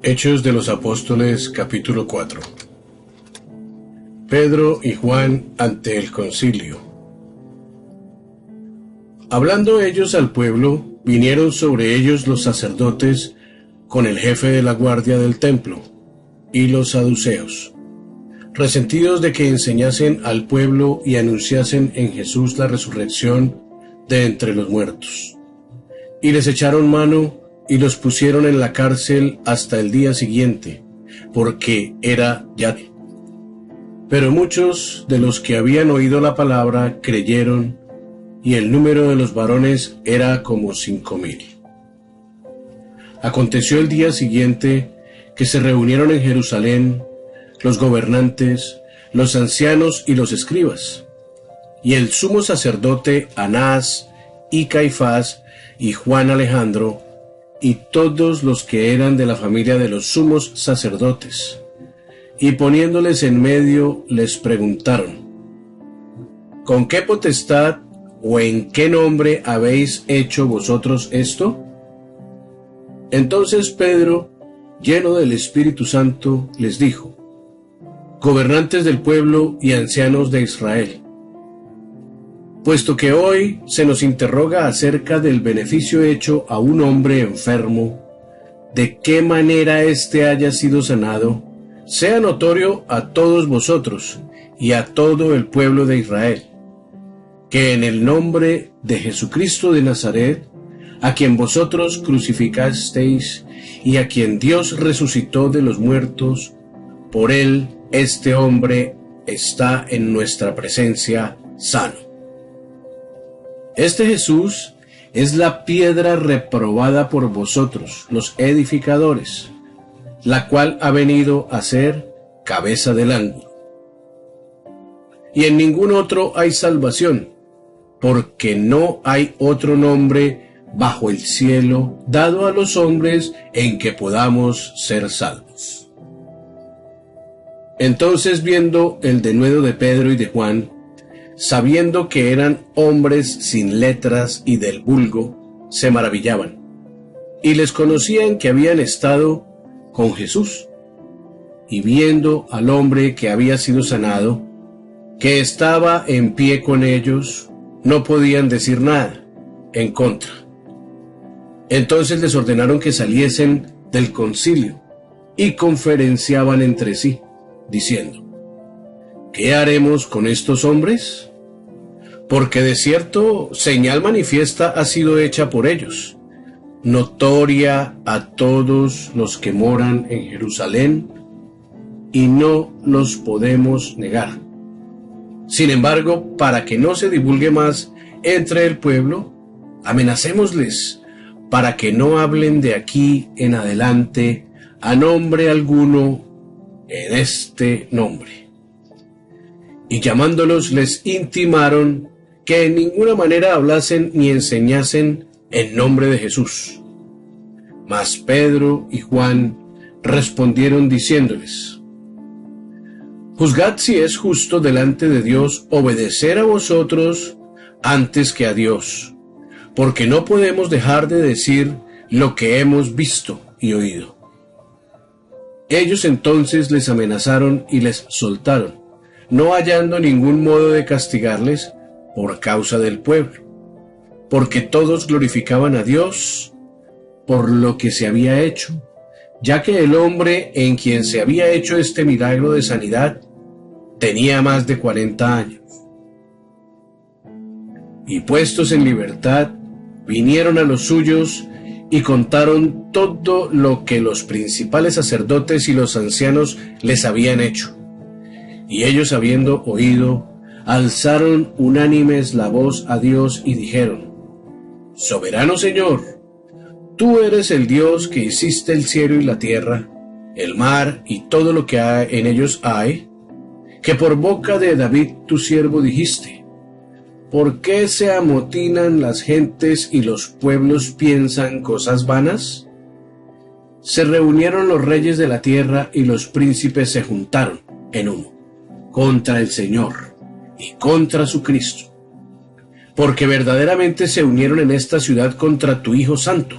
Hechos de los Apóstoles, capítulo 4. Pedro y Juan ante el concilio. Hablando ellos al pueblo, vinieron sobre ellos los sacerdotes con el jefe de la guardia del templo y los saduceos, resentidos de que enseñasen al pueblo y anunciasen en Jesús la resurrección de entre los muertos. Y les echaron mano y los pusieron en la cárcel hasta el día siguiente, porque era ya. Pero muchos de los que habían oído la palabra creyeron, y el número de los varones era como 5000. Aconteció el día siguiente que se reunieron en Jerusalén los gobernantes, los ancianos y los escribas, y el sumo sacerdote Anás y Caifás y Juan Alejandro, y todos los que eran de la familia de los sumos sacerdotes, y poniéndoles en medio les preguntaron: ¿con qué potestad o en qué nombre habéis hecho vosotros esto? Entonces Pedro, lleno del Espíritu Santo, les dijo: gobernantes del pueblo y ancianos de Israel, puesto que hoy se nos interroga acerca del beneficio hecho a un hombre enfermo, de qué manera éste haya sido sanado, sea notorio a todos vosotros y a todo el pueblo de Israel, que en el nombre de Jesucristo de Nazaret, a quien vosotros crucificasteis y a quien Dios resucitó de los muertos, por él este hombre está en nuestra presencia sano. Este Jesús es la piedra reprobada por vosotros, los edificadores, la cual ha venido a ser cabeza del ángulo. Y en ningún otro hay salvación, porque no hay otro nombre bajo el cielo dado a los hombres en que podamos ser salvos. Entonces, viendo el denuedo de Pedro y de Juan, sabiendo que eran hombres sin letras y del vulgo, se maravillaban, y les conocían que habían estado con Jesús. Y viendo al hombre que había sido sanado, que estaba en pie con ellos, no podían decir nada en contra. Entonces les ordenaron que saliesen del concilio, y conferenciaban entre sí, diciendo: ¿qué haremos con estos hombres? Porque de cierto señal manifiesta ha sido hecha por ellos, notoria a todos los que moran en Jerusalén, y no los podemos negar. Sin embargo, para que no se divulgue más entre el pueblo, amenacémosles, para que no hablen de aquí en adelante a nombre alguno en este nombre. Y llamándolos les intimaron que en ninguna manera hablasen ni enseñasen en nombre de Jesús. Mas Pedro y Juan respondieron diciéndoles: juzgad si es justo delante de Dios obedecer a vosotros antes que a Dios, porque no podemos dejar de decir lo que hemos visto y oído. Ellos entonces les amenazaron y les soltaron, no hallando ningún modo de castigarles por causa del pueblo, porque todos glorificaban a Dios por lo que se había hecho, ya que el hombre en quien se había hecho este milagro de sanidad tenía más de 40 años. Y puestos en libertad, vinieron a los suyos y contaron todo lo que los principales sacerdotes y los ancianos les habían hecho. Y ellos, habiendo oído, alzaron unánimes la voz a Dios y dijeron: soberano Señor, tú eres el Dios que hiciste el cielo y la tierra, el mar y todo lo que en ellos hay, que por boca de David tu siervo dijiste: ¿por qué se amotinan las gentes y los pueblos piensan cosas vanas? Se reunieron los reyes de la tierra y los príncipes se juntaron en uno contra el Señor y contra su Cristo, porque verdaderamente se unieron en esta ciudad contra tu Hijo Santo,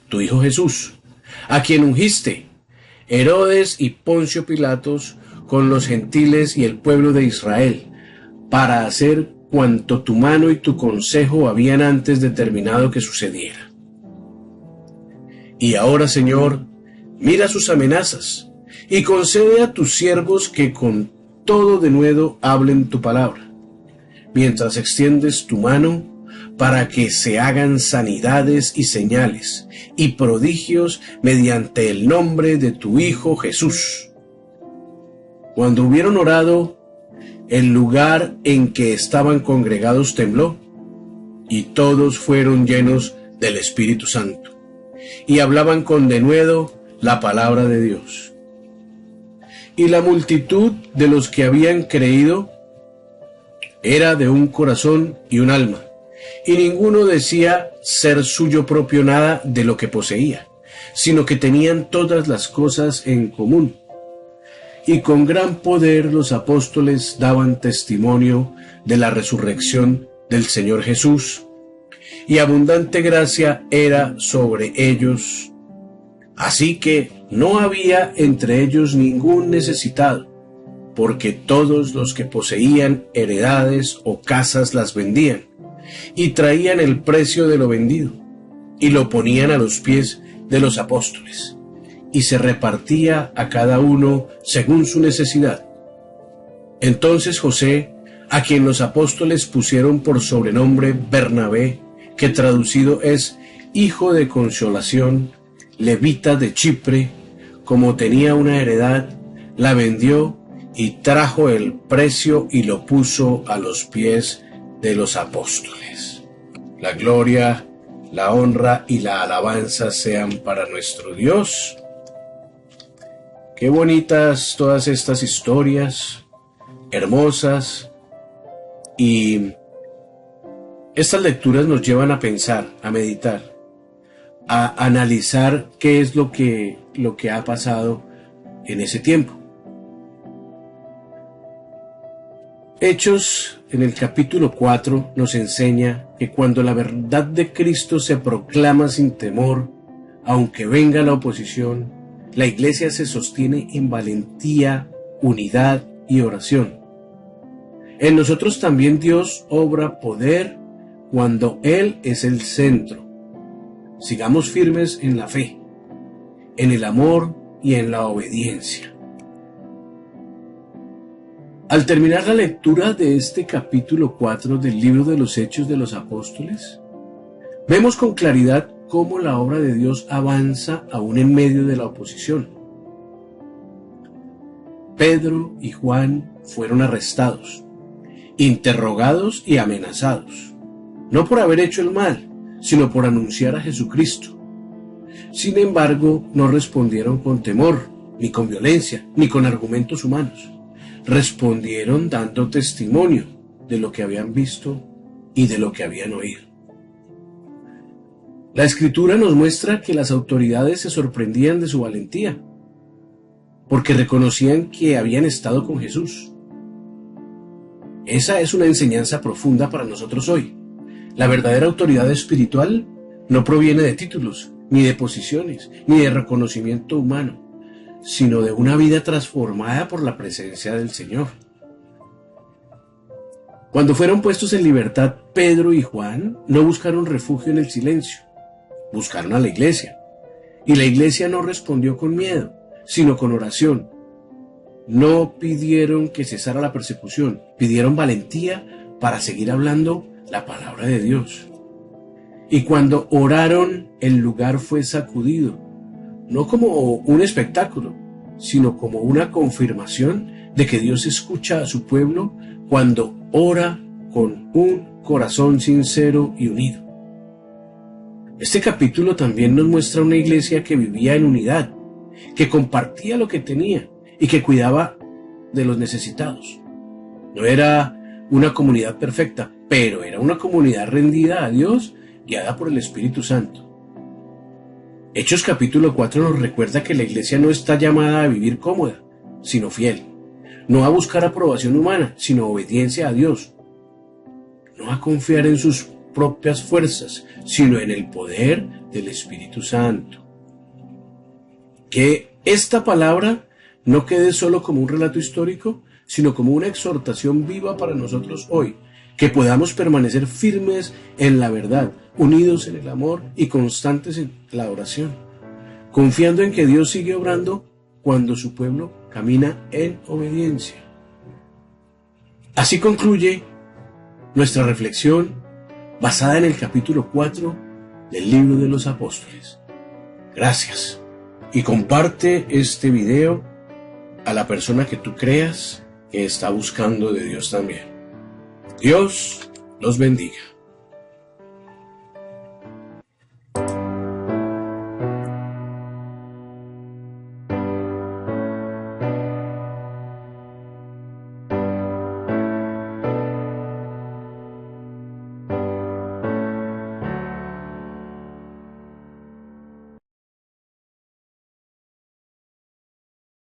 tu Hijo Jesús, a quien ungiste, Herodes y Poncio Pilatos, con los gentiles y el pueblo de Israel, para hacer cuanto tu mano y tu consejo habían antes determinado que sucediera. Y ahora, Señor, mira sus amenazas, y concede a tus siervos que con todo denuedo hablen tu palabra, mientras extiendes tu mano para que se hagan sanidades y señales y prodigios mediante el nombre de tu Hijo Jesús. Cuando hubieron orado, el lugar en que estaban congregados tembló, y todos fueron llenos del Espíritu Santo, y hablaban con denuedo la palabra de Dios. Y la multitud de los que habían creído era de un corazón y un alma, y ninguno decía ser suyo propio nada de lo que poseía, sino que tenían todas las cosas en común. Y con gran poder los apóstoles daban testimonio de la resurrección del Señor Jesús, y abundante gracia era sobre ellos. Así que no había entre ellos ningún necesitado, porque todos los que poseían heredades o casas las vendían, y traían el precio de lo vendido, y lo ponían a los pies de los apóstoles, y se repartía a cada uno según su necesidad. Entonces José, a quien los apóstoles pusieron por sobrenombre Bernabé, que traducido es Hijo de Consolación, levita de Chipre, como tenía una heredad, la vendió y trajo el precio y lo puso a los pies de los apóstoles. La gloria, la honra y la alabanza sean para nuestro Dios. Qué bonitas todas estas historias, hermosas, y estas lecturas nos llevan a pensar, a meditar, a analizar qué es lo que ha pasado en ese tiempo. Hechos, en el capítulo 4, nos enseña que cuando la verdad de Cristo se proclama sin temor, aunque venga la oposición, la iglesia se sostiene en valentía, unidad y oración. En nosotros también Dios obra poder cuando Él es el centro. Sigamos firmes en la fe, en el amor y en la obediencia. Al terminar la lectura de este capítulo 4 del libro de los Hechos de los Apóstoles, vemos con claridad cómo la obra de Dios avanza aún en medio de la oposición. Pedro y Juan fueron arrestados, interrogados y amenazados, no por haber hecho el mal, sino por anunciar a Jesucristo. Sin embargo, no respondieron con temor, ni con violencia, ni con argumentos humanos. Respondieron dando testimonio de lo que habían visto y de lo que habían oído. La Escritura nos muestra que las autoridades se sorprendían de su valentía, porque reconocían que habían estado con Jesús. Esa es una enseñanza profunda para nosotros hoy. La verdadera autoridad espiritual no proviene de títulos, ni de posiciones, ni de reconocimiento humano, sino de una vida transformada por la presencia del Señor. Cuando fueron puestos en libertad, Pedro y Juan no buscaron refugio en el silencio, buscaron a la iglesia. Y la iglesia no respondió con miedo, sino con oración. No pidieron que cesara la persecución, pidieron valentía para seguir hablando la palabra de Dios. Y cuando oraron, el lugar fue sacudido, no como un espectáculo, sino como una confirmación de que Dios escucha a su pueblo cuando ora con un corazón sincero y unido. Este capítulo también nos muestra una iglesia que vivía en unidad, que compartía lo que tenía y que cuidaba de los necesitados. No era una comunidad perfecta, pero era una comunidad rendida a Dios, guiada por el Espíritu Santo. Hechos capítulo 4 nos recuerda que la iglesia no está llamada a vivir cómoda, sino fiel. No a buscar aprobación humana, sino obediencia a Dios. No a confiar en sus propias fuerzas, sino en el poder del Espíritu Santo. Qué esta palabra no quede solo como un relato histórico, sino como una exhortación viva para nosotros hoy, que podamos permanecer firmes en la verdad, unidos en el amor y constantes en la oración, confiando en que Dios sigue obrando cuando su pueblo camina en obediencia. Así concluye nuestra reflexión basada en el capítulo 4 del Libro de los Apóstoles. Gracias. Y comparte este video a la persona que tú creas que está buscando de Dios también. Dios los bendiga.